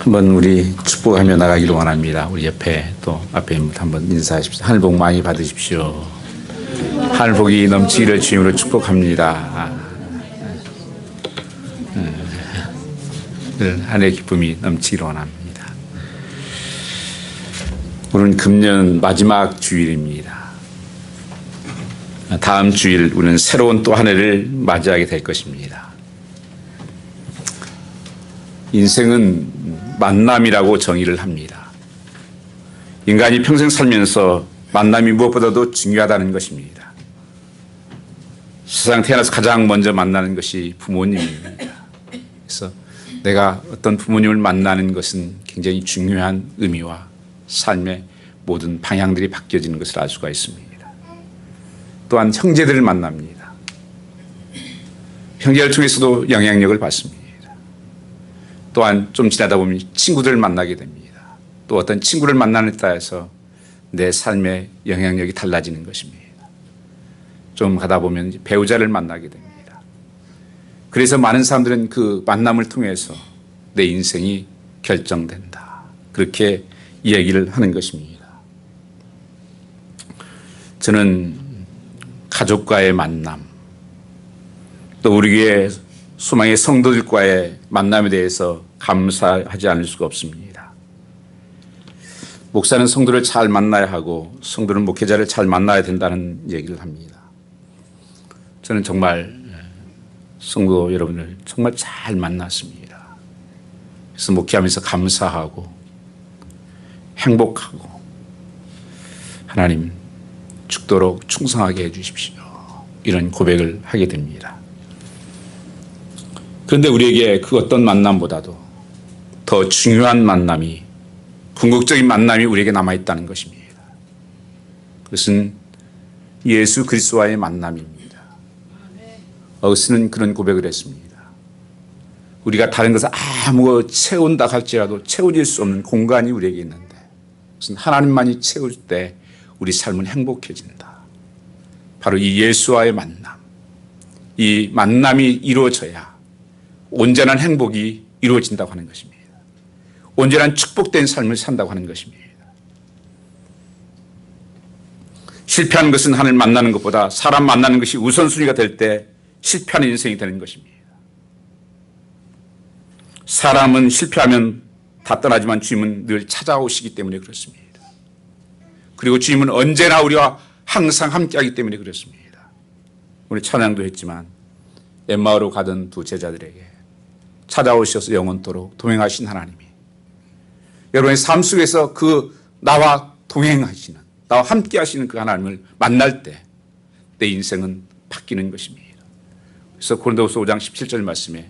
한번 우리 축복하며 나가기를 원합니다. 우리 옆에 또 앞에 한번 인사하십시오. 하늘 복 많이 받으십시오. 하늘 복이 넘치기를 주님으로 축복합니다. 하늘의 기쁨이 넘치기를 원합니다. 오늘은 금년 마지막 주일입니다. 다음 주일 우리는 새로운 또 한 해를 맞이하게 될 것입니다. 인생은 만남이라고 정의를 합니다. 인간이 평생 살면서 만남이 무엇보다도 중요하다는 것입니다. 세상 태어나서 가장 먼저 만나는 것이 부모님입니다. 그래서 내가 어떤 부모님을 만나는 것은 굉장히 중요한 의미와 삶의 모든 방향들이 바뀌어지는 것을 알 수가 있습니다. 또한 형제들을 만납니다. 형제를 통해서도 영향력을 받습니다. 또한 좀 지나다 보면 친구들을 만나게 됩니다. 또 어떤 친구를 만나는 데 따라서 내 삶의 영향력이 달라지는 것입니다. 좀 가다 보면 배우자를 만나게 됩니다. 그래서 많은 사람들은 그 만남을 통해서 내 인생이 결정된다. 그렇게 이야기를 하는 것입니다. 저는 가족과의 만남, 또 우리 교회 소망의 성도들과의 만남에 대해서 감사하지 않을 수가 없습니다. 목사는 성도를 잘 만나야 하고 성도는 목회자를 잘 만나야 된다는 얘기를 합니다. 저는 정말 성도 여러분을 정말 잘 만났습니다. 그래서 목회하면서 감사하고 행복하고 하나님 죽도록 충성하게 해주십시오. 이런 고백을 하게 됩니다. 그런데 우리에게 그 어떤 만남보다도 더 중요한 만남이, 궁극적인 만남이 우리에게 남아있다는 것입니다. 그것은 예수 그리스도와의 만남입니다. 어스는 그런 고백을 했습니다. 우리가 다른 것을 아무 채운다 할지라도 채워질 수 없는 공간이 우리에게 있는데 그것은 하나님만이 채울 때 우리 삶은 행복해진다. 바로 이 예수와의 만남, 이 만남이 이루어져야 온전한 행복이 이루어진다고 하는 것입니다. 온전한 축복된 삶을 산다고 하는 것입니다. 실패하는 것은 하나님 만나는 것보다 사람 만나는 것이 우선순위가 될 때 실패하는 인생이 되는 것입니다. 사람은 실패하면 다 떠나지만 주님은 늘 찾아오시기 때문에 그렇습니다. 그리고 주님은 언제나 우리와 항상 함께하기 때문에 그렇습니다. 우리 찬양도 했지만 엠마오로 가던 두 제자들에게 찾아오셔서 영원토록 동행하신 하나님이 여러분의 삶 속에서 그 나와 동행하시는, 나와 함께 하시는 그 하나님을 만날 때 내 인생은 바뀌는 것입니다. 그래서 고린도후서 5장 17절 말씀에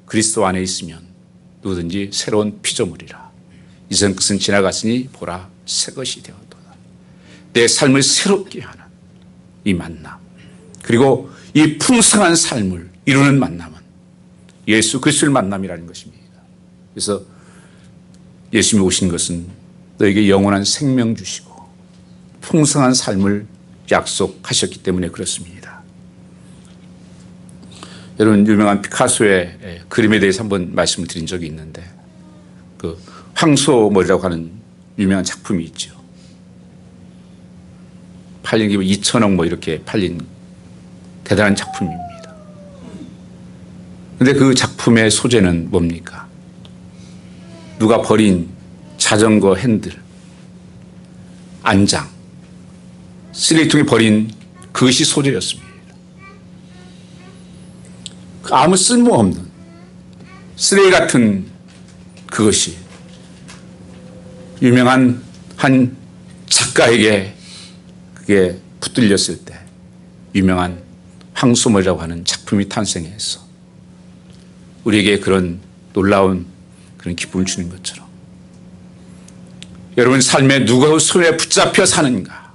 그리스도 안에 있으면 누구든지 새로운 피조물이라. 이전 것은 지나갔으니 보라 새 것이 되었도다. 내 삶을 새롭게 하는 이 만남, 그리고 이 풍성한 삶을 이루는 만남은 예수 그리스도의 만남이라는 것입니다. 그래서 예수님이 오신 것은 너에게 영원한 생명 주시고 풍성한 삶을 약속하셨기 때문에 그렇습니다. 여러분, 유명한 피카소의 그림에 대해서 한번 말씀을 드린 적이 있는데 그 황소머리라고 하는 유명한 작품이 있죠. 팔린 게 2천억 뭐 이렇게 팔린 대단한 작품입니다. 그런데 그 작품의 소재는 뭡니까? 누가 버린 자전거 핸들, 안장, 쓰레기통에 버린 그것이 소재였습니다. 아무 쓸모없는 쓰레기 같은 그것이 유명한 한 작가에게 그게 붙들렸을 때 유명한 황소머리라고 하는 작품이 탄생해서 우리에게 그런 놀라운 그런 기쁨을 주는 것처럼 여러분 삶에 누가 손에 붙잡혀 사는가,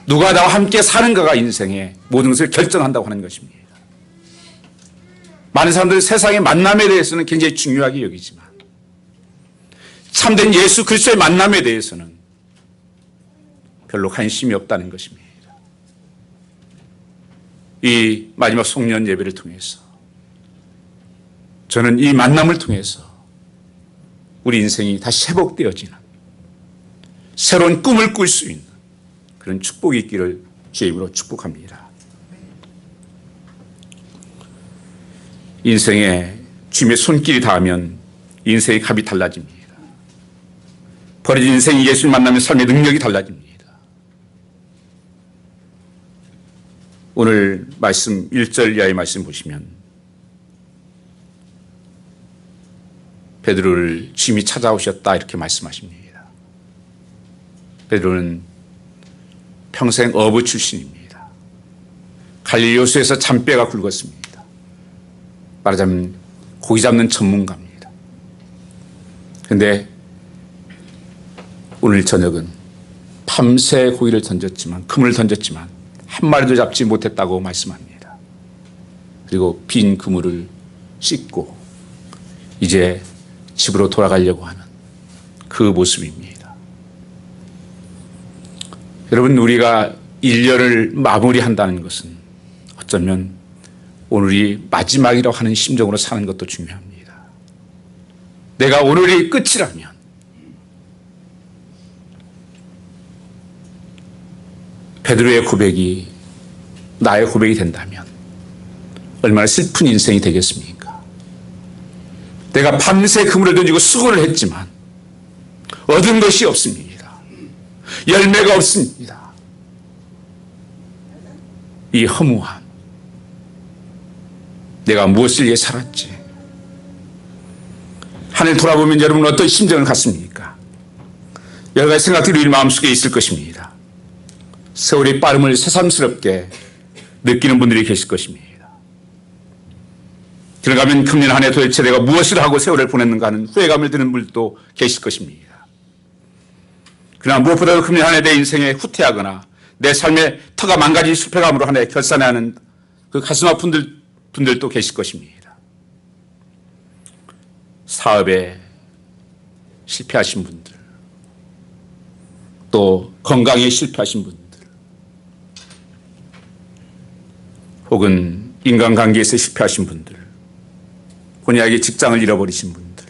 누가 나와 함께 사는가가 인생의 모든 것을 결정한다고 하는 것입니다. 많은 사람들이 세상의 만남에 대해서는 굉장히 중요하게 여기지만 참된 예수 그리스도의 만남에 대해서는 별로 관심이 없다는 것입니다. 이 마지막 송년 예배를 통해서 저는 이 만남을 통해서 우리 인생이 다시 회복되어지는 새로운 꿈을 꿀 수 있는 그런 축복이 있기를 주의 이름으로 축복합니다. 인생에 주님의 손길이 닿으면 인생의 값이 달라집니다. 버려진 인생이 예수를 만나면 삶의 능력이 달라집니다. 오늘 말씀 1절 이하의 말씀 보시면 베드로를 주님이 찾아오셨다 이렇게 말씀하십니다. 베드로는 평생 어부 출신입니다. 갈릴리 호수에서 잔뼈가 굵었습니다. 말하자면 고기 잡는 전문가입니다. 그런데 오늘 저녁은 밤새 고기를 던졌지만 그물을 던졌지만 한 마리도 잡지 못했다고 말씀합니다. 그리고 빈 그물을 씻고 이제 집으로 돌아가려고 하는 그 모습입니다. 여러분, 우리가 1년을 마무리한다는 것은 어쩌면 오늘이 마지막이라고 하는 심정으로 사는 것도 중요합니다. 내가 오늘이 끝이라면 베드로의 고백이 나의 고백이 된다면 얼마나 슬픈 인생이 되겠습니까? 내가 밤새 그물을 던지고 수고를 했지만 얻은 것이 없습니다. 열매가 없습니다. 이 허무함, 내가 무엇을 위해 살았지? 하늘 돌아보면 여러분 어떤 심정을 갖습니까? 여러 가지 생각들이 우리 마음속에 있을 것입니다. 세월의 빠름을 새삼스럽게 느끼는 분들이 계실 것입니다. 들어가면 금년 한 해 도대체 내가 무엇을 하고 세월을 보냈는가 하는 후회감을 드는 분들도 계실 것입니다. 그러나 무엇보다도 금년 한 해 내 인생에 후퇴하거나 내 삶의 터가 망가진 실패감으로 한 해 결산해야 하는 그 가슴 아픈 분들도 계실 것입니다. 사업에 실패하신 분들, 또 건강에 실패하신 분들, 혹은 인간관계에서 실패하신 분들, 본인에게 직장을 잃어버리신 분들,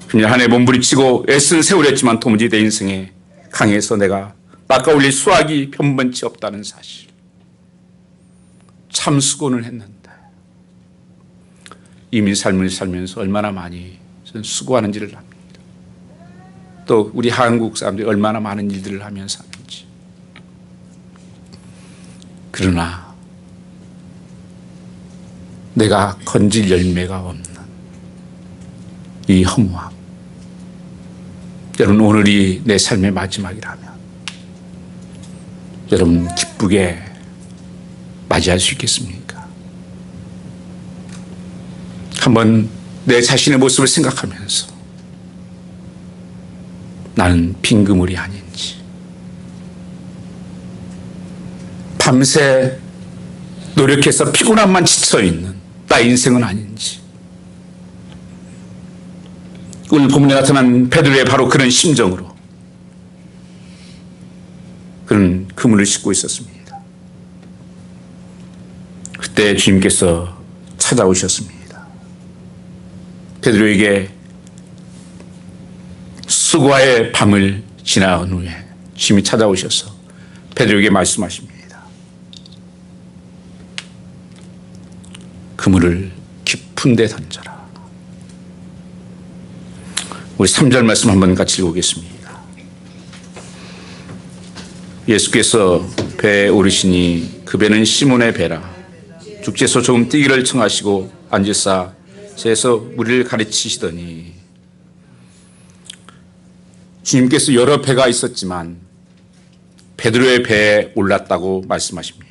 그냥 한 해 몸부림치고 애쓴 세월이었지만 도무지 내 인생에 강해서 내가 닦아올릴 수확이 변변치 없다는 사실, 참 수고는 했는데 이민 삶을 살면서 얼마나 많이 수고하는지를 압니다. 또 우리 한국 사람들이 얼마나 많은 일들을 하면서 사는지. 그러나 내가 건질 열매가 없는 이 허무함, 여러분 오늘이 내 삶의 마지막이라면 여러분 기쁘게 맞이할 수 있겠습니까? 한번 내 자신의 모습을 생각하면서 나는 빈 그물이 아닌지, 밤새 노력해서 피곤함만 지쳐있는 나의 인생은 아닌지, 오늘 본문에 나타난 베드로의 바로 그런 심정으로 그는 그물을 싣고 있었습니다. 그때 주님께서 찾아오셨습니다. 베드로에게 수고의 밤을 지나온 후에 주님이 찾아오셔서 베드로에게 말씀하십니다. 그물을 깊은 데 던져라. 우리 3절 말씀 한번 같이 읽어보겠습니다. 예수께서 배에 오르시니 그 배는 시몬의 배라. 죽지에서 조금 뛰기를 청하시고 앉으사 새에서 무리를 가르치시더니, 주님께서 여러 배가 있었지만 베드로의 배에 올랐다고 말씀하십니다.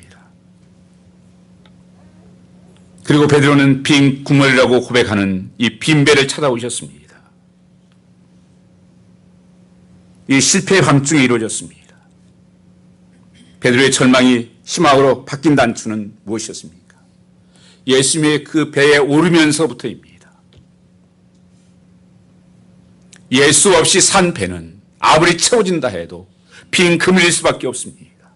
그리고 베드로는 빈 구멍이라고 고백하는 이 빈 배를 찾아오셨습니다. 이 실패의 밤중에 이루어졌습니다. 베드로의 절망이 희망으로 바뀐 단추는 무엇이었습니까? 예수님의 그 배에 오르면서부터입니다. 예수 없이 산 배는 아무리 채워진다 해도 빈 그물일 수밖에 없습니다.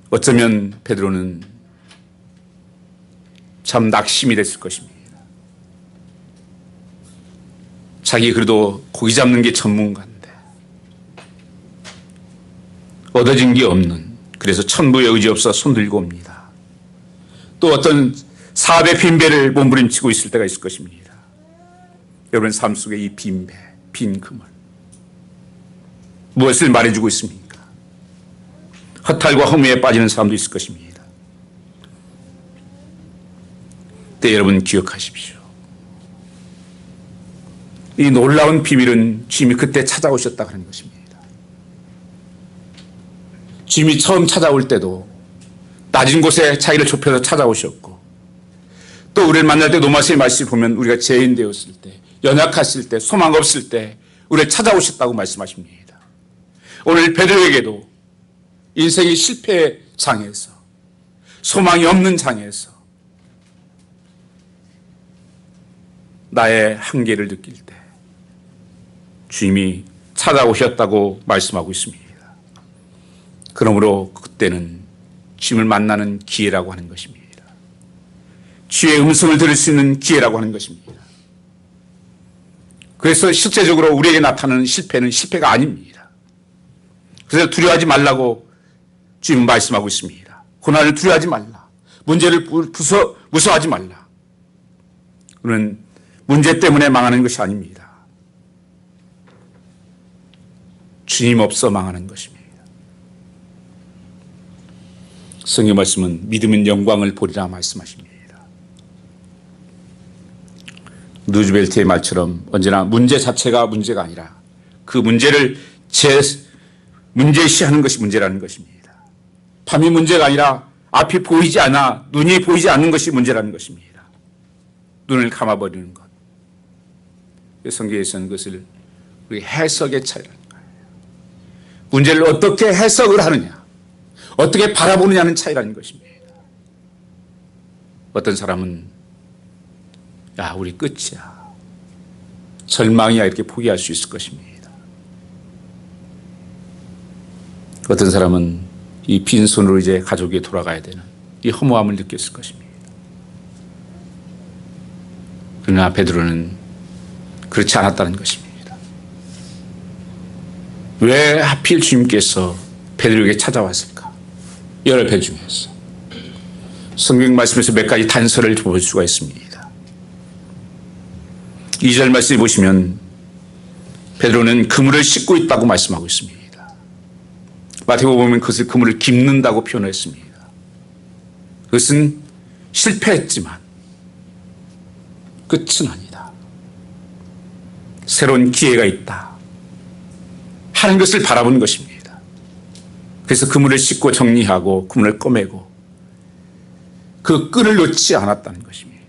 어쩌면 베드로는 참 낙심이 됐을 것입니다. 자기 그래도 고기 잡는 게 전문가인데 얻어진 게 없는, 그래서 천부의 의지 없어 손들고 옵니다. 또 어떤 사업의 빈배를 몸부림치고 있을 때가 있을 것입니다. 여러분 삶 속에 이 빈배, 빈 그물 무엇을 말해주고 있습니까? 허탈과 허무에 빠지는 사람도 있을 것입니다. 그때 여러분 기억하십시오. 이 놀라운 비밀은 주님이 그때 찾아오셨다 하는 것입니다. 주님이 처음 찾아올 때도 낮은 곳에 자기를 좁혀서 찾아오셨고, 또 우리를 만날 때 로마서의 말씀을 보면 우리가 죄인 되었을 때, 연약했을 때, 소망 없을 때 우리를 찾아오셨다고 말씀하십니다. 오늘 베드로에게도 인생의 실패의 장에서, 소망이 없는 장에서 나의 한계를 느낄 때 주님이 찾아오셨다고 말씀하고 있습니다. 그러므로 그때는 주님을 만나는 기회라고 하는 것입니다. 주의 음성을 들을 수 있는 기회라고 하는 것입니다. 그래서 실제적으로 우리에게 나타나는 실패는 실패가 아닙니다. 그래서 두려워하지 말라고 주님은 말씀하고 있습니다. 고난을 두려워하지 말라. 문제를 무서워하지 말라. 우리는 문제 때문에 망하는 것이 아닙니다. 주님 없어 망하는 것입니다. 성경 말씀은 믿으면 영광을 보리라 말씀하십니다. 루즈벨트의 말처럼 언제나 문제 자체가 문제가 아니라 그 문제를 문제시하는 것이 문제라는 것입니다. 밤이 문제가 아니라 앞이 보이지 않아 눈이 보이지 않는 것이 문제라는 것입니다. 눈을 감아버리는 것. 성경에서는 그것을 우리 해석의 차이라는 거예요. 문제를 어떻게 해석을 하느냐, 어떻게 바라보느냐는 차이라는 것입니다. 어떤 사람은 야, 우리 끝이야, 절망이야, 이렇게 포기할 수 있을 것입니다. 어떤 사람은 이 빈손으로 이제 가족에 돌아가야 되는 이 허무함을 느꼈을 것입니다. 그러나 베드로는 그렇지 않았다는 것입니다. 왜 하필 주님께서 베드로에게 찾아왔을까? 여러 배 중에서 성경 말씀에서 몇 가지 단서를 볼 수가 있습니다. 2절 말씀에 보시면 베드로는 그물을 씻고 있다고 말씀하고 있습니다. 마태복음 보면 그것을 그물을 깁는다고 표현했습니다. 그것은 실패했지만 끝은 아니다. 새로운 기회가 있다 하는 것을 바라보는 것입니다. 그래서 그물을 씻고 정리하고 그물을 꺼매고 그 끈을 놓지 않았다는 것입니다.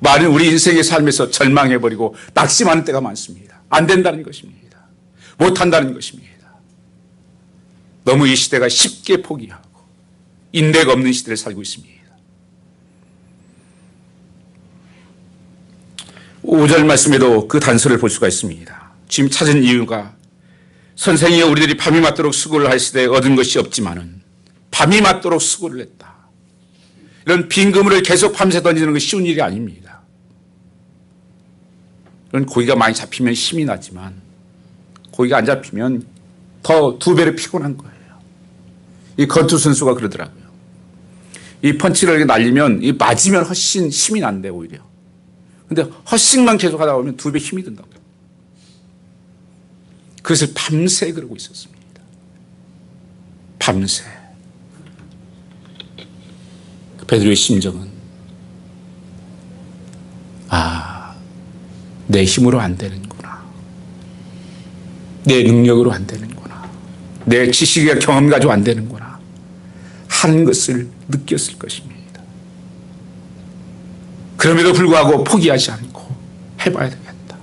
많은 우리 인생의 삶에서 절망해버리고 낙심하는 때가 많습니다. 안 된다는 것입니다. 못한다는 것입니다. 너무 이 시대가 쉽게 포기하고 인내가 없는 시대를 살고 있습니다. 5절 말씀에도 그 단서를 볼 수가 있습니다. 지금 찾은 이유가 선생이 우리들이 밤이 맞도록 수고를 할 시대에 얻은 것이 없지만은 밤이 맞도록 수고를 했다. 이런 빈 그물을 계속 밤새 던지는 것이 쉬운 일이 아닙니다. 이런 고기가 많이 잡히면 힘이 나지만 고기가 안 잡히면 더 2배로 피곤한 거예요. 이 권투 선수가 그러더라고요. 이 펀치를 날리면 이 맞으면 훨씬 힘이 난대 오히려. 근데 헛식만 계속 하다 보면 2배 힘이 든다고. 그것을 밤새 그러고 있었습니다. 밤새. 베드로의 심정은 내 힘으로 안 되는구나. 내 능력으로 안 되는구나. 내 지식과 경험 가지고 안 되는구나 하는 것을 느꼈을 것입니다. 그럼에도 불구하고 포기하지 않고 해봐야 되겠다.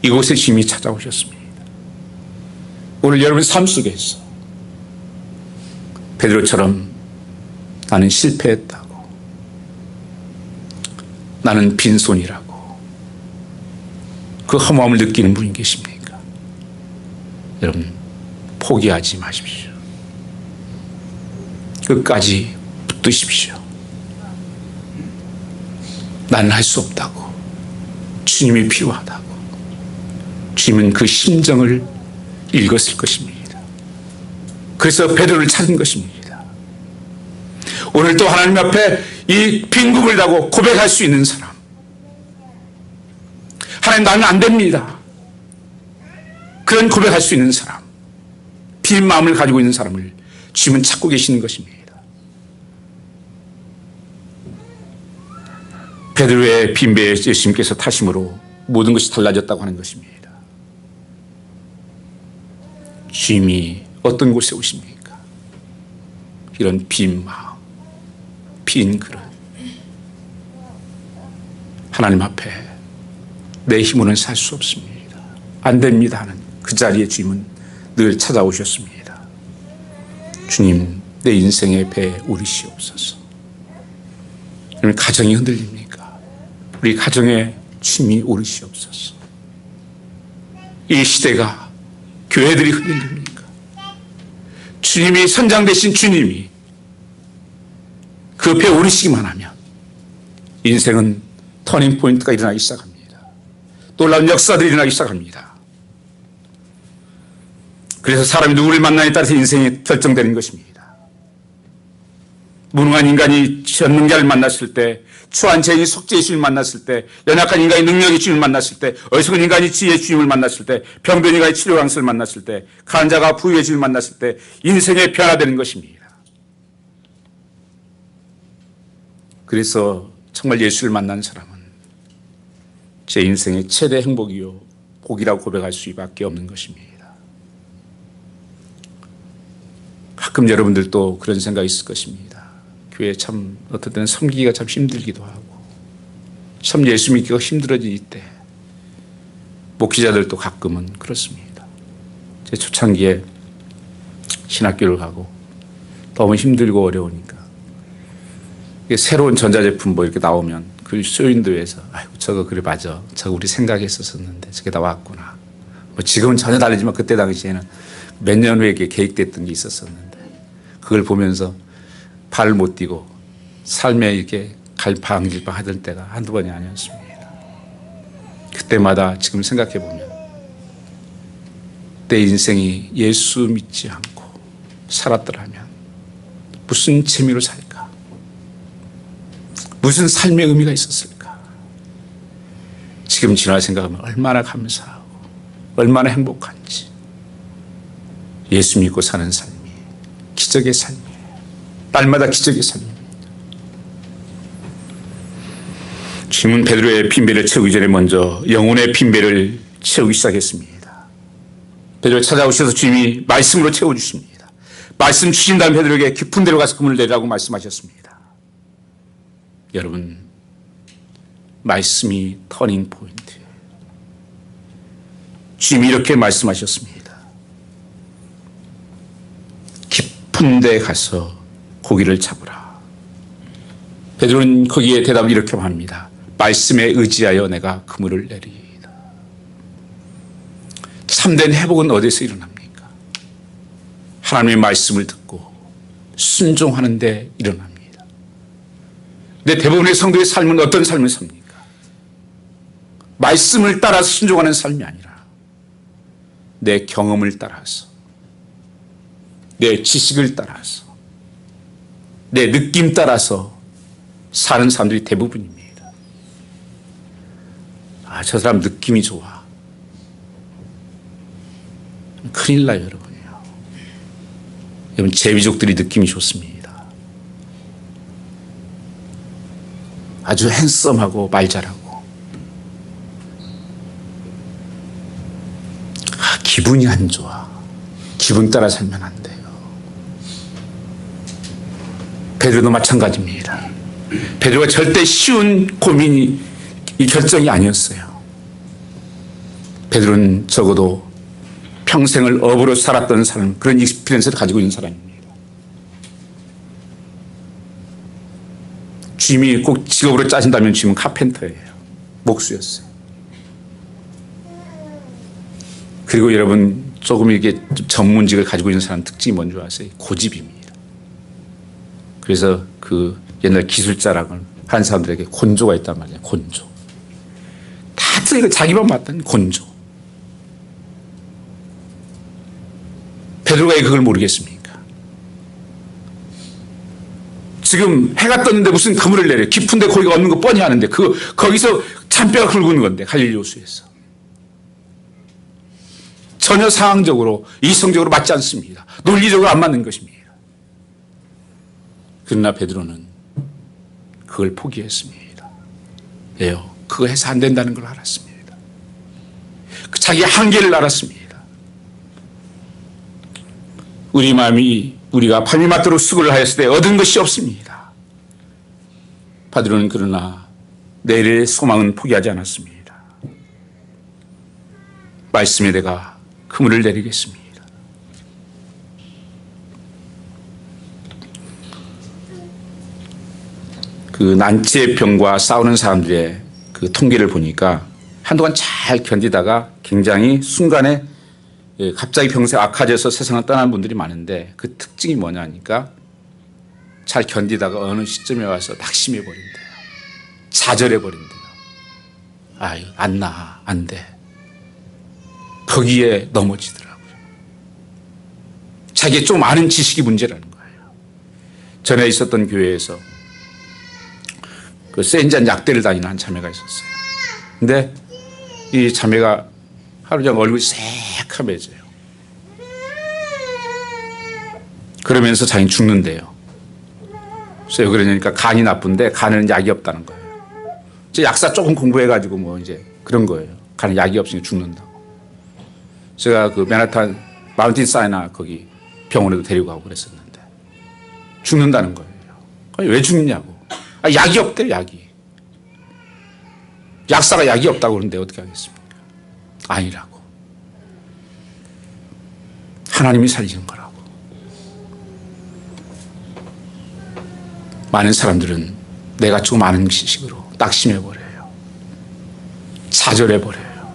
이곳에 주님이 찾아오셨습니다. 오늘 여러분 삶 속에서 베드로처럼 나는 실패했다고, 나는 빈손이라고 그 허무함을 느끼는 분이 계십니까? 여러분 포기하지 마십시오. 끝까지 붙드십시오. 나는 할 수 없다고, 주님이 필요하다고, 주님은 그 심정을 읽었을 것입니다. 그래서 베드로를 찾은 것입니다. 오늘 또 하나님 앞에 이 빈궁을 다고 고백할 수 있는 사람, 하나님 나는 안 됩니다, 그런 고백할 수 있는 사람, 빈 마음을 가지고 있는 사람을 주님은 찾고 계시는 것입니다. 베드로의 빈배에 예수님께서 타심으로 모든 것이 달라졌다고 하는 것입니다. 주님이 어떤 곳에 오십니까? 이런 빈 마음, 빈 그릇, 하나님 앞에 내 힘으로는 살 수 없습니다, 안 됩니다 하는 그 자리에 주님은 늘 찾아오셨습니다. 주님, 내 인생의 배에 오르시옵소서. 여러분, 가정이 흔들립니까? 우리 가정에 주님이 오르시옵소서. 이 시대가, 교회들이 흔들립니까? 주님이, 선장 되신 주님이 그 배에 오르시기만 하면 인생은 터닝 포인트가 일어나기 시작합니다. 놀라운 역사들이 일어나기 시작합니다. 그래서 사람이 누구를 만나냐에 따라서 인생이 결정되는 것입니다. 무능한 인간이 전능자를 만났을 때, 추한 죄인이 속죄의 주님을 만났을 때, 연약한 인간이 능력의 주님을 만났을 때, 어리석은 인간이 지혜의 주님을 만났을 때, 병든 인간이 치료 강수를 만났을 때, 가난 자가 부유의 주님을 만났을 때 인생의 변화되는 것입니다. 그래서 정말 예수를 만난 사람은 제 인생의 최대 행복이요 복이라고 고백할 수밖에 없는 것입니다. 가끔 여러분들도 그런 생각이 있을 것입니다. 교회 참 어떨 때는 섬기기가 참 힘들기도 하고, 참 예수 믿기가 힘들어진 이때 목회자들도 가끔은 그렇습니다. 제 초창기에 신학교를 가고 너무 힘들고 어려우니까 새로운 전자제품 뭐 이렇게 나오면 그 쇼윈도에서 아이고 저거 그래 맞아, 저거 우리 생각했었었는데 저게 나왔구나, 뭐 지금은 전혀 다르지만 그때 당시에는 몇 년 후에 계획됐던 게 있었었는데 그걸 보면서 발을 못 떼고 삶에 이렇게 갈팡질팡 하던 때가 한두 번이 아니었습니다. 그때마다 지금 생각해 보면 내 인생이 예수 믿지 않고 살았더라면 무슨 재미로 살까? 무슨 삶의 의미가 있었을까? 지금 지나 생각하면 얼마나 감사하고 얼마나 행복한지. 예수 믿고 사는 삶이 기적의 삶이에요. 날마다 기적의 삶입니다. 주님은 베드로의 빈배를 채우기 전에 먼저 영혼의 빈배를 채우기 시작했습니다. 베드로 찾아오셔서 주님이 말씀으로 채워주십니다. 말씀 주신 다음 베드로에게 깊은 데로 가서 그물을 내리라고 말씀하셨습니다. 여러분, 말씀이 터닝 포인트예요. 주님이 이렇게 말씀하셨습니다. 깊은 데 가서 고기를 잡으라. 베드로는 거기에 대답을 이렇게 합니다. 말씀에 의지하여 내가 그물을 내리이다. 참된 회복은 어디서 일어납니까? 하나님의 말씀을 듣고 순종하는 데 일어납니다. 근데 대부분의 성도의 삶은 어떤 삶을 삽니까? 말씀을 따라서 순종하는 삶이 아니라 내 경험을 따라서, 내 지식을 따라서, 내 느낌 따라서 사는 사람들이 대부분입니다. 아, 저 사람 느낌이 좋아. 큰일 나요, 여러분이요. 여러분, 제비족들이 느낌이 좋습니다. 아주 핸섬하고 말 잘하고. 아, 기분이 안 좋아. 기분 따라 살면 안 돼요. 베드로도 마찬가지입니다. 베드로가 절대 쉬운 고민이 이 결정이 아니었어요. 베드로는 적어도 평생을 어부로 살았던 사람, 그런 익스피리언스를 가지고 있는 사람입니다. 주님이 꼭 직업으로 짜신다면 주님은 카펜터예요. 목수였어요. 그리고 여러분, 조금 이게 전문직을 가지고 있는 사람 특징이 뭔지 아세요? 고집입니다. 그래서 그 옛날 기술자랑을 한 사람들에게 곤조가 있단 말이에요. 곤조. 다 자기만 맞던 곤조. 그걸 모르겠습니까? 지금 해가 떴는데 무슨 그물을 내려. 깊은데 고기가 없는 거 뻔히 아는데 거기서 잔뼈가 굵은 건데, 갈릴리 호수에서. 전혀 상황적으로 이성적으로 맞지 않습니다. 논리적으로 안 맞는 것입니다. 그러나 베드로는 그걸 포기했습니다. 왜요? 그거 해서 안 된다는 걸 알았습니다. 자기 한계를 알았습니다. 우리 마음이 우리가 밤이 맞도록 수고를 하였을 때 얻은 것이 없습니다. 베드로는 그러나 내일의 소망은 포기하지 않았습니다. 말씀에 내가 그물을 내리겠습니다. 그 난치의 병과 싸우는 사람들의 그 통계를 보니까 한동안 잘 견디다가 굉장히 순간에 갑자기 병세가 악화져서 세상을 떠난 분들이 많은데 그 특징이 뭐냐니까 잘 견디다가 어느 시점에 와서 낙심해 버린대요. 좌절해 버린대요. 아유, 안 나, 안 돼. 거기에 넘어지더라고요. 자기의 좀 아는 지식이 문제라는 거예요. 전에 있었던 교회에서 그 센잔 약대를 다니는 한 자매가 있었어요. 근데 이 자매가 하루 종일 얼굴이 새카매져요. 그러면서 자기는 죽는데요. 그래서 왜 그러냐니까 간이 나쁜데 간에는 약이 없다는 거예요. 이제 약사 조금 공부해가지고 뭐 이제 그런 거예요. 간에 약이 없으니 죽는다고. 제가 그 맨하탄 마운틴 사이나 거기 병원에도 데리고 가고 그랬었는데 죽는다는 거예요. 왜 죽느냐고. 약이 없대요, 약이. 약사가 약이 없다고 그러는데 어떻게 하겠습니까? 아니라고. 하나님이 살리는 거라고. 많은 사람들은 내가 조금 아는 지식으로 낙심해버려요. 좌절해버려요.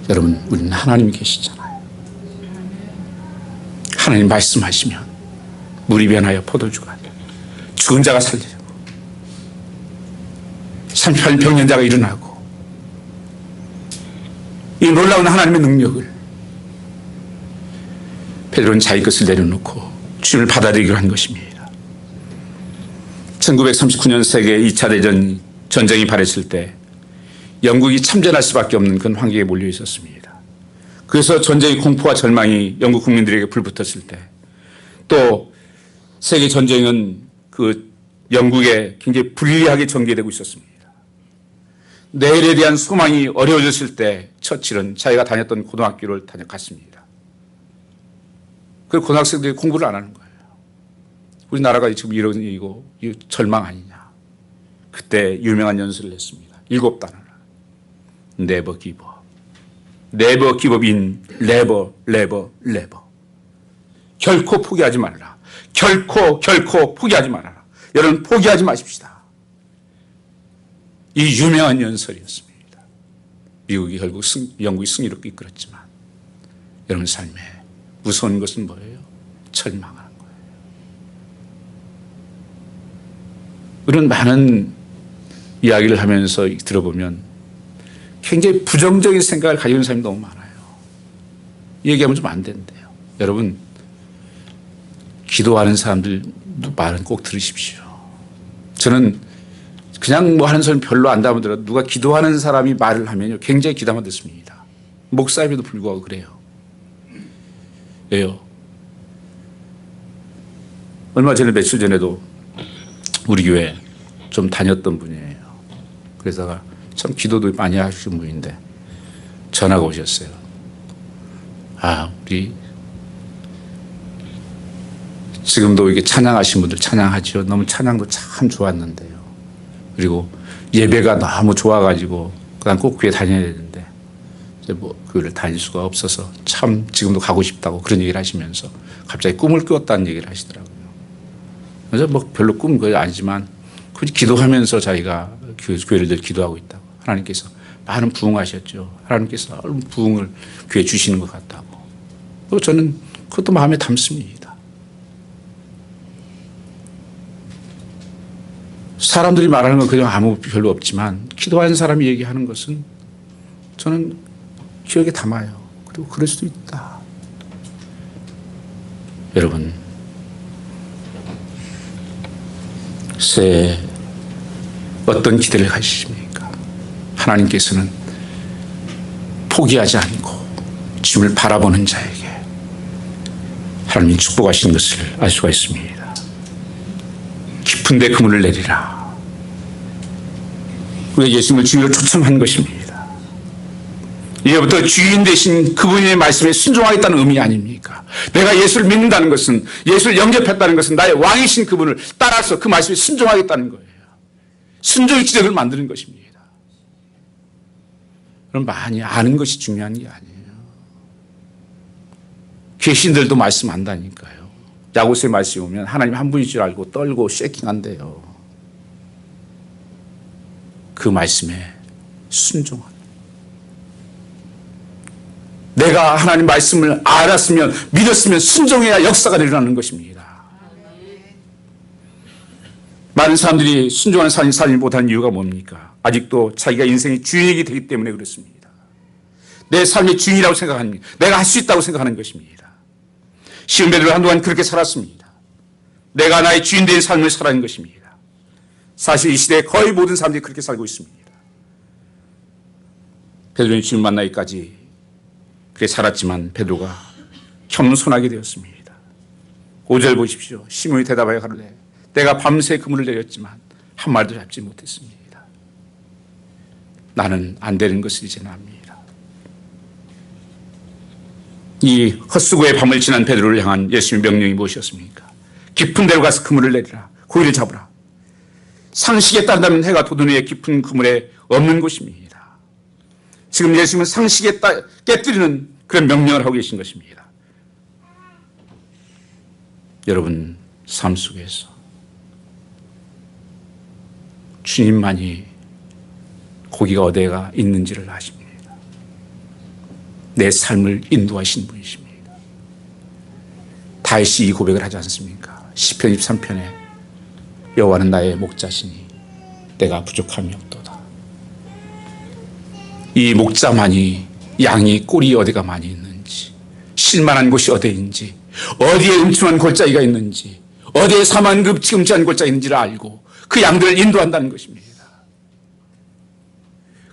여러분, 우리는 하나님이 계시잖아요. 하나님 말씀하시면 물이 변하여 포도주가 죽은 자가 살리고 38년 병년자가 일어나고 이 놀라운 하나님의 능력을 베드로는 자기 것을 내려놓고 주님을 받아들이기로 한 것입니다. 1939년 세계 2차 대전 전쟁이 발했을 때 영국이 참전할 수밖에 없는 그런 환경에 몰려 있었습니다. 그래서 전쟁의 공포와 절망이 영국 국민들에게 불붙었을 때 또 세계 전쟁은 그 영국에 굉장히 불리하게 전개되고 있었습니다. 내일에 대한 소망이 어려워졌을 때 처칠은 자기가 다녔던 고등학교를 다녀갔습니다. 그 고등학생들이 공부를 안 하는 거예요. 우리나라가 지금 이런 일이고 절망 아니냐. 그때 유명한 연설을 했습니다. 7단어를. Never give up. Never give up in never, never, never. 결코 포기하지 말라. 결코 포기하지 말아라. 여러분 포기하지 마십시다. 이 유명한 연설이었습니다. 미국이 결국 영국이 승리로 이끌었지만 여러분 삶에 무서운 것은 뭐예요? 절망하는 거예요. 우리는 많은 이야기를 하면서 들어보면 굉장히 부정적인 생각을 가지고 있는 사람이 너무 많아요. 얘기하면 좀 안 된대요. 여러분 기도하는 사람들 말은 꼭 들으십시오. 저는 그냥 뭐 하는 사람 별로 안 담아들어도 누가 기도하는 사람이 말을 하면요 굉장히 귀담아 듣습니다. 목사임에도 불구하고 그래요. 왜요? 얼마 전에 며칠 전에도 우리 교회 좀 다녔던 분이에요. 그래서 참 기도도 많이 하시는 분인데 전화가 오셨어요. 우리 지금도 이게 찬양하신 분들 찬양하죠. 너무 찬양도 참 좋았는데요. 그리고 예배가 너무 좋아가지고 그다음 꼭 교회 다녀야 되는데 이제 뭐 교회를 다닐 수가 없어서 참 지금도 가고 싶다고 그런 얘기를 하시면서 갑자기 꿈을 꾸었다는 얘기를 하시더라고요. 그래서 뭐 별로 꿈은 그게 아니지만 기도하면서 자기가 교회를 늘 기도하고 있다고. 하나님께서 많은 부흥하셨죠. 하나님께서 많은 부흥을 교회에 주시는 것 같다고. 그리고 저는 그것도 마음에 담습니다. 사람들이 말하는 건 그냥 아무 별로 없지만 기도하는 사람이 얘기하는 것은 저는 기억에 담아요. 그리고 그럴 수도 있다. 여러분, 새해 어떤 기대를 가지십니까? 하나님께서는 포기하지 않고 주님을 바라보는 자에게 하나님이 축복하시는 것을 알 수가 있습니다. 깊은 데 그물을 내리라. 우리가 예수님을 주인으로 초청한 것입니다. 이제부터 주인 되신 그분의 말씀에 순종하겠다는 의미 아닙니까? 내가 예수를 믿는다는 것은, 예수를 영접했다는 것은 나의 왕이신 그분을 따라서 그 말씀에 순종하겠다는 거예요. 순종의 기적을 만드는 것입니다. 그럼 많이 아는 것이 중요한 게 아니에요. 귀신들도 말씀 안다니까요. 야고보서의 말씀에 보면 하나님 한 분인 줄 알고 떨고 쉐킹한대요. 그 말씀에 순종하는. 내가 하나님 말씀을 알았으면, 믿었으면 순종해야 역사가 일어나는 것입니다. 많은 사람들이 순종하는 삶을 살지 못하는 이유가 뭡니까? 아직도 자기가 인생의 주인이 되기 때문에 그렇습니다. 내 삶의 주인이라고 생각합니다. 내가 할 수 있다고 생각하는 것입니다. 시온 베드로는 한동안 그렇게 살았습니다. 내가 나의 주인 된 삶을 살아가는 것입니다. 사실 이 시대에 거의 모든 사람들이 그렇게 살고 있습니다. 베드로는 주님 만나기까지 그렇게 살았지만 베드로가 겸손하게 되었습니다. 5절 보십시오. 시몬이 대답하여 가로되 내가 밤새 그물을 내렸지만 한 마리도 잡지 못했습니다. 나는 안 되는 것을 이제는 압니다. 이 헛수고의 밤을 지난 베드로를 향한 예수님의 명령이 무엇이었습니까? 깊은 데로 가서 그물을 내리라. 고기를 잡으라. 상식에 따른다면 해가 돋은 후에 깊은 그물에 없는 곳입니다. 지금 예수님은 상식에 깨뜨리는 그런 명령을 하고 계신 것입니다. 여러분, 삶 속에서 주님만이 고기가 어디가 있는지를 아십니다. 내 삶을 인도하신 분이십니다. 다윗이 이 고백을 하지 않습니까? 시편 23편에 여호와는 나의 목자시니 내가 부족함이 없도다. 이 목자만이 양이 꼴이 어디가 많이 있는지, 실만한 곳이 어디인지, 어디에 음침한 골짜기가 있는지, 어디에 사만급지금지한 골짜기가 있는지를 알고 그 양들을 인도한다는 것입니다.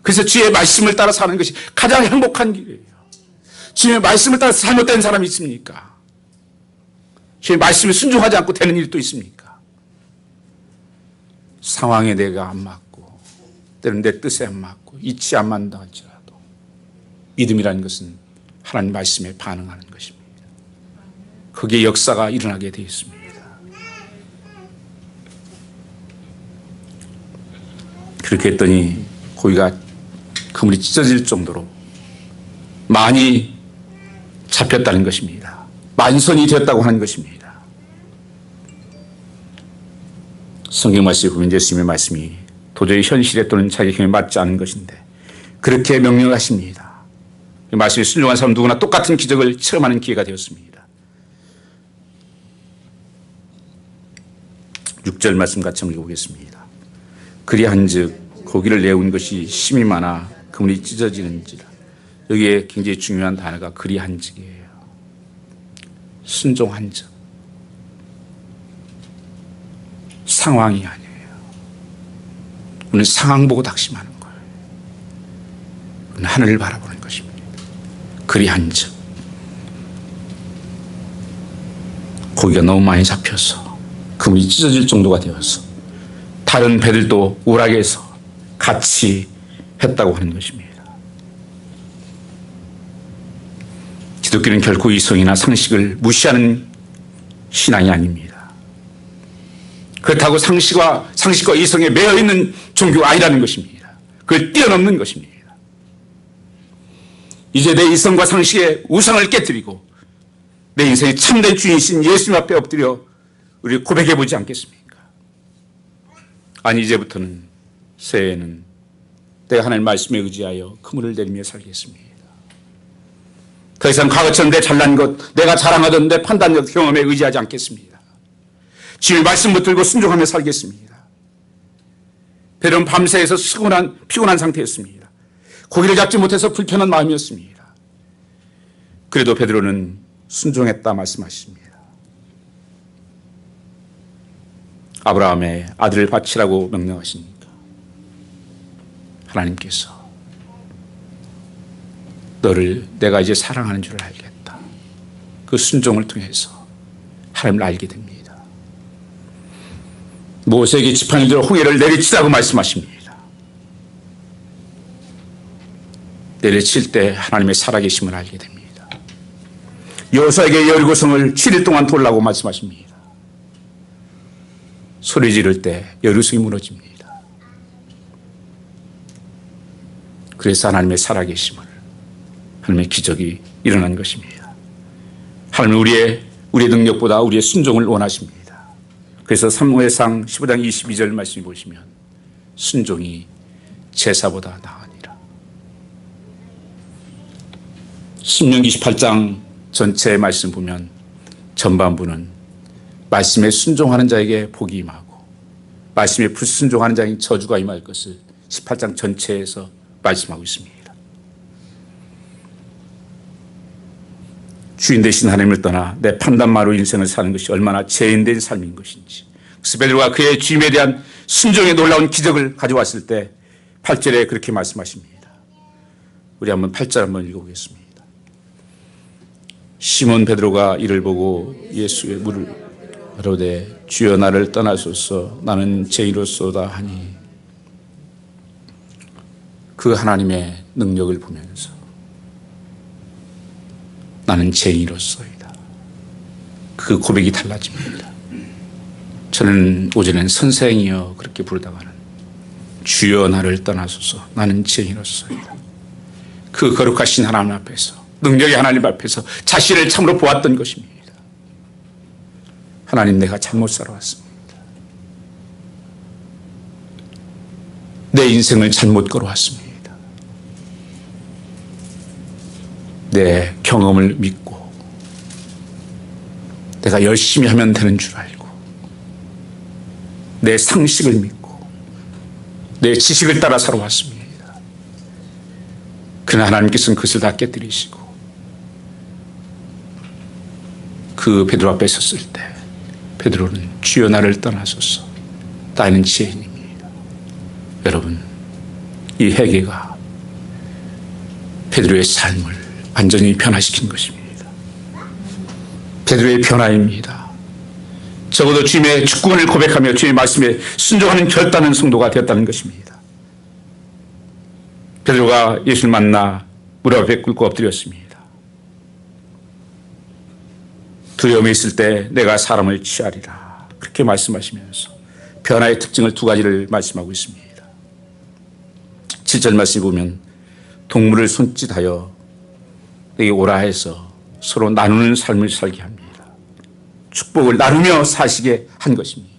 그래서 주의 말씀을 따라 사는 것이 가장 행복한 길이에요. 주의 말씀을 따라 잘못된 사람이 있습니까? 주의 말씀에 순종하지 않고 되는 일이 또 있습니까? 상황에 내가 안 맞고, 때로는 내 뜻에 안 맞고, 이치 안 맞는다 할지라도 믿음이라는 것은 하나님 말씀에 반응하는 것입니다. 거기에 역사가 일어나게 되어 있습니다. 그렇게 했더니 고기가 그물이 찢어질 정도로 많이 잡혔다는 것입니다. 만선이 되었다고 하는 것입니다. 성경 말씀에 보면 예수님의 말씀이 도저히 현실에 또는 자기 경험에 맞지 않은 것인데 그렇게 명령하십니다. 이 말씀에 순종한 사람 누구나 똑같은 기적을 체험하는 기회가 되었습니다. 6절 말씀 같이 한번 읽어보겠습니다. 그리한즉 고기를 내온 것이 심이 많아 그물이 찢어지는지라. 여기에 굉장히 중요한 단어가 그리한즉이에요. 순종한즉. 상황이 아니에요. 우리는 상황 보고 낙심하는 거예요. 우리는 하늘을 바라보는 것입니다. 그리한즉. 고기가 너무 많이 잡혀서 그물이 찢어질 정도가 되어서 다른 배들도 우락에서 같이 했다고 하는 것입니다. 기독교는 결코 이성이나 상식을 무시하는 신앙이 아닙니다. 그렇다고 상식과 이성에 매여 있는 종교가 아니라는 것입니다. 그걸 뛰어넘는 것입니다. 이제 내 이성과 상식의 우상을 깨뜨리고 내 인생의 참된 주인이신 예수님 앞에 엎드려 우리 고백해 보지 않겠습니까? 아니, 이제부터는 새해에는 내가 하나님 말씀에 의지하여 그물을 내리며 살겠습니다. 더 이상 과거처럼 내 잘난 것, 내가 자랑하던 내 판단력, 경험에 의지하지 않겠습니다. 주의 말씀 붙들고 순종하며 살겠습니다. 베드로는 밤새에서 피곤한 상태였습니다. 고기를 잡지 못해서 불편한 마음이었습니다. 그래도 베드로는 순종했다 말씀하십니다. 아브라함의 아들을 바치라고 명령하시니까 하나님께서 너를 내가 이제 사랑하는 줄 알겠다. 그 순종을 통해서 하나님을 알게 됩니다. 모세에게 지팡이를 들어 홍해를 내리치라고 말씀하십니다. 내리칠 때 하나님의 살아계심을 알게 됩니다. 여호수아에게 여리고성을 7일 동안 돌라고 말씀하십니다. 소리 지를 때 여리고성이 무너집니다. 그래서 하나님의 살아계심을, 하나님의 기적이 일어난 것입니다. 하나님은 우리의 능력보다 우리의 순종을 원하십니다. 그래서 사무엘상 15장 22절 말씀을 보시면 순종이 제사보다 나으니라. 신명기 28장 전체 말씀 보면 전반부는 말씀에 순종하는 자에게 복이 임하고 말씀에 불순종하는 자에게 저주가 임할 것을 18장 전체에서 말씀하고 있습니다. 주인 되신 하나님을 떠나 내 판단마로 인생을 사는 것이 얼마나 죄인된 삶인 것인지, 베드로가 그의 주임에 대한 순종의 놀라운 기적을 가져왔을 때 8절에 그렇게 말씀하십니다. 우리 한번 8절 한번 읽어보겠습니다. 시몬 베드로가 이를 보고 예수의 물을 가로되 주여 나를 떠나소서 나는 죄인으로소이다 하니 그 하나님의 능력을 보면서 나는 죄인으로소이다. 그 고백이 달라집니다. 저는 오전엔 선생이여 그렇게 부르다가는 주여 나를 떠나소서 나는 죄인으로소이다. 그 거룩하신 하나님 앞에서, 능력의 하나님 앞에서 자신을 참으로 보았던 것입니다. 하나님, 내가 잘못 살아왔습니다. 내 인생을 잘못 걸어왔습니다. 내 경험을 믿고 내가 열심히 하면 되는 줄 알고 내 상식을 믿고 내 지식을 따라 살아왔습니다. 그러나 하나님께서는 그것을 다 깨뜨리시고 그 베드로 앞에 섰을 때 베드로는 주여 나를 떠나소서 나는 죄인입니다. 여러분, 이 회개가 베드로의 삶을 완전히 변화시킨 것입니다. 베드로의 변화입니다. 적어도 주님의 주권을 고백하며 주님의 말씀에 순종하는 결단은 성도가 되었다는 것입니다. 베드로가 예수를 만나 무릎 앞에 꿇고 엎드렸습니다. 두려움이 있을 때 내가 사람을 취하리라 그렇게 말씀하시면서 변화의 특징을 두 가지를 말씀하고 있습니다. 7절 말씀을 보면 동물을 손짓하여 내게 오라 해서 서로 나누는 삶을 살게 합니다. 축복을 나누며 사시게 한 것입니다.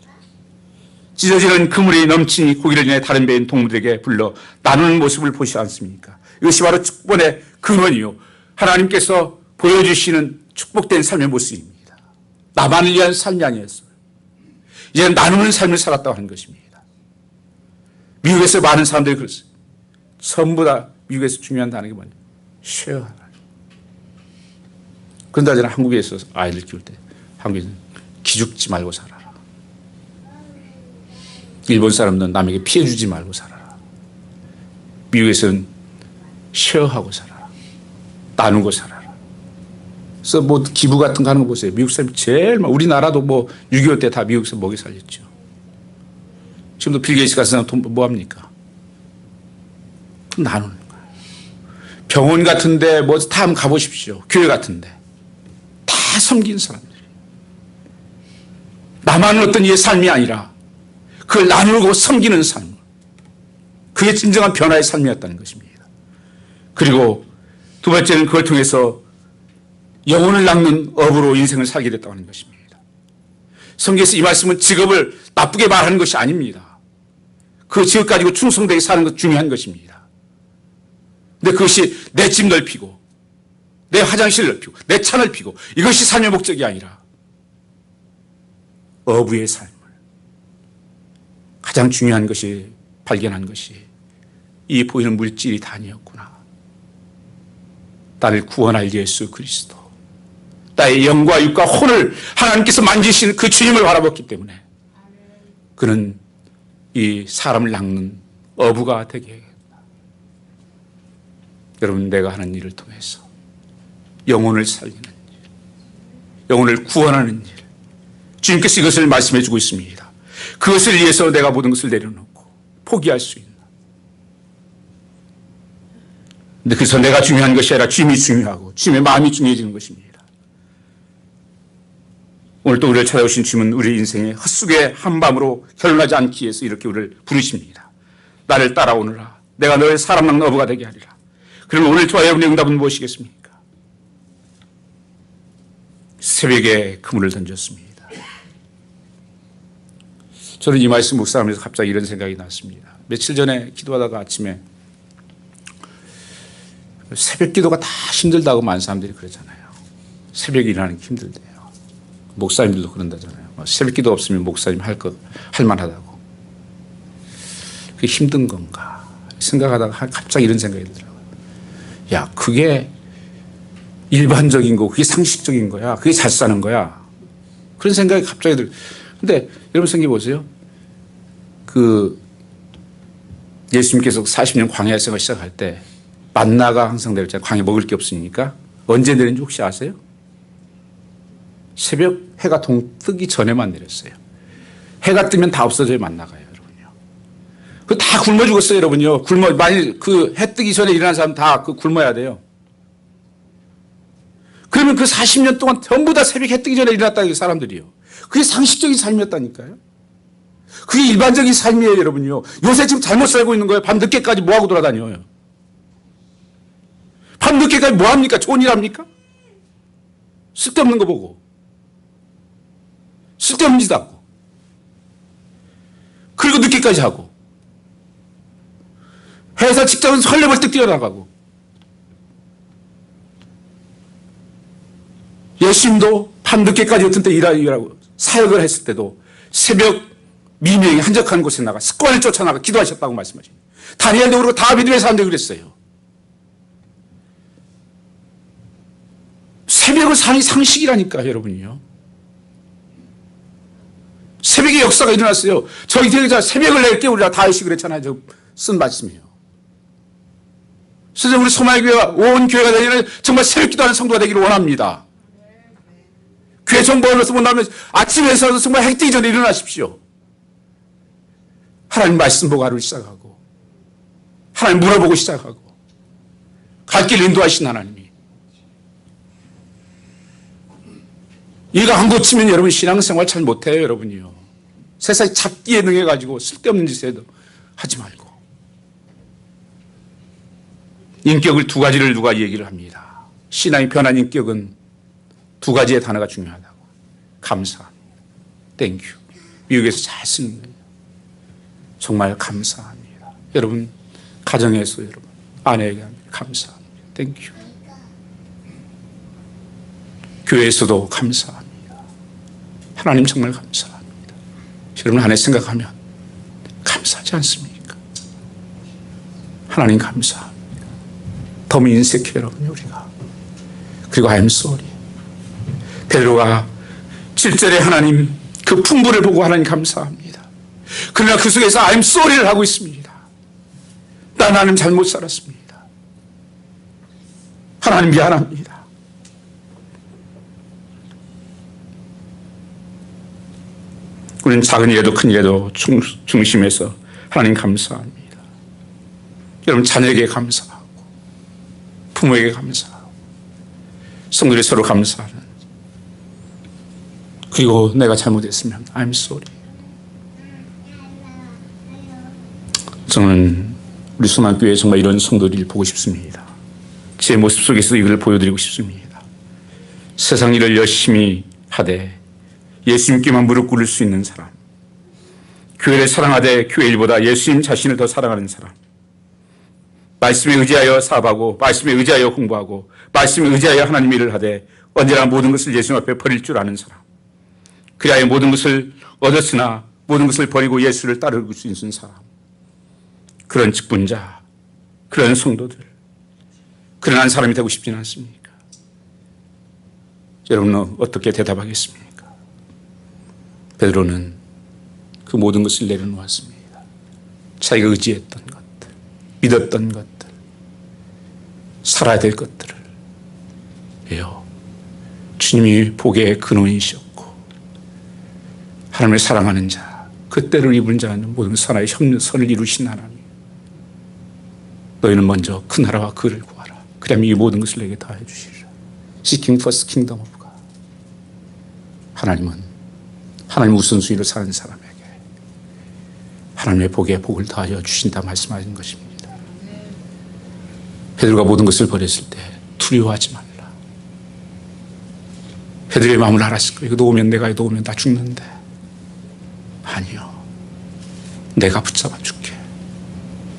찢어지는 그물이 넘치니 고기를 인해 다른 배인 동물에게 불러 나누는 모습을 보시지 않습니까? 이것이 바로 축복의 근원이요, 하나님께서 보여주시는 축복된 삶의 모습입니다. 나만을 위한 삶이 아니었어요. 이제는 나누는 삶을 살았다고 하는 것입니다. 미국에서 많은 사람들이 그랬어요. 전부 다 미국에서 중요한 단어가 뭐냐? 쉐어하라. 그런데 저는 한국에서 아이들 키울 때 한국에서는 기죽지 말고 살아라. 일본 사람들은 남에게 피해 주지 말고 살아라. 미국에서는 쉐어하고 살아라. 나누고 살아라. 그래서 뭐 기부 같은 거 하는 거 보세요. 미국 사람이 제일 우리나라도 뭐 6.25 때 다 미국에서 먹여 살렸죠. 지금도 빌 게이츠 가서 돈 뭐 합니까? 나누는 거예요. 병원 같은데 뭐 다 한번 가보십시오. 교회 같은데 다 섬긴 사람들이. 나만 어떤 이의 삶이 아니라 그걸 나누고 섬기는 삶. 그게 진정한 변화의 삶이었다는 것입니다. 그리고 두 번째는 그걸 통해서 영혼을 낚는 업으로 인생을 살게 됐다고 하는 것입니다. 성경에서 이 말씀은 직업을 나쁘게 말하는 것이 아닙니다. 그 직업 가지고 충성되게 사는 것 중요한 것입니다. 근데 그것이 내 집 넓히고 내 화장실 넓히고 내 차 넓히고 이것이 삶의 목적이 아니라 어부의 삶을 가장 중요한 것이 발견한 것이 이 보이는 물질이 다 아니었구나. 나를 구원할 예수 그리스도, 나의 영과 육과 혼을 하나님께서 만지신 그 주님을 바라봤기 때문에 그는 이 사람을 낚는 어부가 되게 해야겠다. 여러분, 내가 하는 일을 통해서 영혼을 살리는 일, 영혼을 구원하는 일, 주님께서 이것을 말씀해 주고 있습니다. 그것을 위해서 내가 모든 것을 내려놓고 포기할 수 있는. 근데 그래서 내가 중요한 것이 아니라 주님이 중요하고 주님의 마음이 중요해지는 것입니다. 오늘 또 우리를 찾아오신 주님은 우리 인생의 헛수고의 한밤으로 결론하지 않기 위해서 이렇게 우리를 부르십니다. 나를 따라오너라. 내가 너의 사람 낚는 어부가 되게 하리라. 그러면 오늘 저와 여러분의 응답은 무엇이겠습니까? 새벽에 그물을 던졌습니다. 저는 이 말씀 묵상하면서 갑자기 이런 생각이 났습니다. 며칠 전에 기도하다가 아침에 새벽 기도가 다 힘들다고 많은 사람들이 그러잖아요. 새벽에 일어나는 게 힘들대요. 목사님들도 그런다잖아요. 새벽 기도 없으면 목사님 할 만하다고. 그게 힘든 건가 생각하다가 갑자기 이런 생각이 들더라고요. 야, 그게 일반적인 거고 그게 상식적인 거야. 그게 잘 사는 거야. 그런 생각이 갑자기 들어요. 근데 여러분 생각해 보세요. 예수님께서 40년 광야 생활 시작할 때 만나가 항상 내렸잖아요. 광야에 먹을 게 없으니까. 언제 내린지 혹시 아세요? 새벽 해가 동뜨기 전에만 내렸어요. 해가 뜨면 다 없어져요, 만나가요, 여러분요. 그 다 굶어 죽었어요, 여러분요. 만일 해 뜨기 전에 일어난 사람 다 굶어야 돼요. 그러면 그 40년 동안 전부 다 새벽 해 뜨기 전에 일어났다는 사람들이요. 그게 상식적인 삶이었다니까요. 그게 일반적인 삶이에요, 여러분요. 요새 지금 잘못 살고 있는 거예요. 밤 늦게까지 뭐하고 돌아다녀요. 밤 늦게까지 뭐합니까? 좋은 일 합니까? 쓸데없는 거 보고. 쓸데없는 짓 하고. 그리고 늦게까지 하고. 회사 직장은 설레벌떡 뛰어나가고. 예수님도 밤 늦게까지 어떤 때 일하고 사역을 했을 때도 새벽 미명이 한적한 곳에 나가 습관을 쫓아나가 기도하셨다고 말씀하십니다. 다니엘도 그러고 다비드의 사람들이 그랬어요. 새벽을 사는 상식이라니까, 여러분이요. 새벽에 역사가 일어났어요. 저희 대회자 새벽을 낼 깨우리라 다윗이 그랬잖아요. 저 쓴 말씀이에요. 그래서 우리 소말교회와 온 교회가 되기를 정말 새벽 기도하는 성도가 되기를 원합니다. 교회 정보원에서 본다면 아침에서 정말 해 뜨기 전에 일어나십시오. 하나님 말씀 보고 하루를 시작하고 하나님 물어보고 시작하고 갈 길 인도하신 하나님이 이가 안 고치면 여러분 신앙생활 잘 못해요, 여러분이요. 세상에 잡기에 능해가지고 쓸데없는 짓에도 하지 말고. 인격을 두 가지를 누가 얘기를 합니다. 신앙이 변한 인격은 두 가지의 단어가 중요하다고. 감사합니다. 땡큐. 미국에서 잘 쓰는 거예요. 정말 감사합니다. 여러분 가정에서 여러분 아내에게 합니다. 감사합니다. 땡큐. 교회에서도 감사합니다. 하나님 정말 감사합니다. 여러분 안에 생각하면 감사하지 않습니까? 하나님 감사합니다. 더 인색해 여러분 우리가. 그리고 I'm sorry. 베드로가 7절에 하나님 그 풍부를 보고 하나님 감사합니다. 그러나 그 속에서 I'm sorry를 하고 있습니다. 나는 잘못 살았습니다. 하나님 미안합니다. 우리는 작은 일에도 큰 일에도 중심에서 하나님 감사합니다. 여러분 자녀에게 감사하고 부모에게 감사하고 성도들이 서로 감사하는, 그리고 내가 잘못했으면 I'm sorry. 저는 우리 소망교회에 정말 이런 성도들을 보고 싶습니다. 제 모습 속에서 이걸 보여드리고 싶습니다. 세상 일을 열심히 하되 예수님께만 무릎 꿇을 수 있는 사람, 교회를 사랑하되 교회 일보다 예수님 자신을 더 사랑하는 사람, 말씀에 의지하여 사업하고 말씀에 의지하여 공부하고 말씀에 의지하여 하나님 일을 하되 언제나 모든 것을 예수님 앞에 버릴 줄 아는 사람, 그리하여 모든 것을 얻었으나 모든 것을 버리고 예수를 따를 수 있는 사람, 그런 직분자, 그런 성도들, 그런 한 사람이 되고 싶지는 않습니까? 여러분은 어떻게 대답하겠습니까? 베드로는 그 모든 것을 내려놓았습니다. 자기가 의지했던 것들, 믿었던 것들, 살아야 될 것들을 왜요? 주님이 복의 근원이셨고 하나님을 사랑하는 자, 그 때를 입은 자는 모든 선의 선을 이루신 하나님, 너희는 먼저 그 나라와 그를 구하라. 그러면 이 모든 것을 내게 다 해주시리라. Seeking first kingdom of God. 하나님 우선순위를 사는 사람에게 하나님의 복에 복을 더하여 주신다 말씀하신 것입니다. 베드로가 모든 것을 버렸을 때 두려워하지 말라. 베드로의 마음을 알았을 거예요. 이거 놓으면 내가 놓으면 다 죽는데. 아니요. 내가 붙잡아 줄게.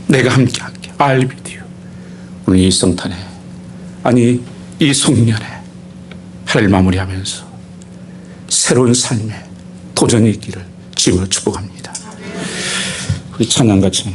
내가 함께 할게. I'll be with you. 오늘 이 성탄에, 아니 이 송년에 하루를 마무리하면서 새로운 삶의 도전이 있기를 주님으로 축복합니다. 우리 찬양 같이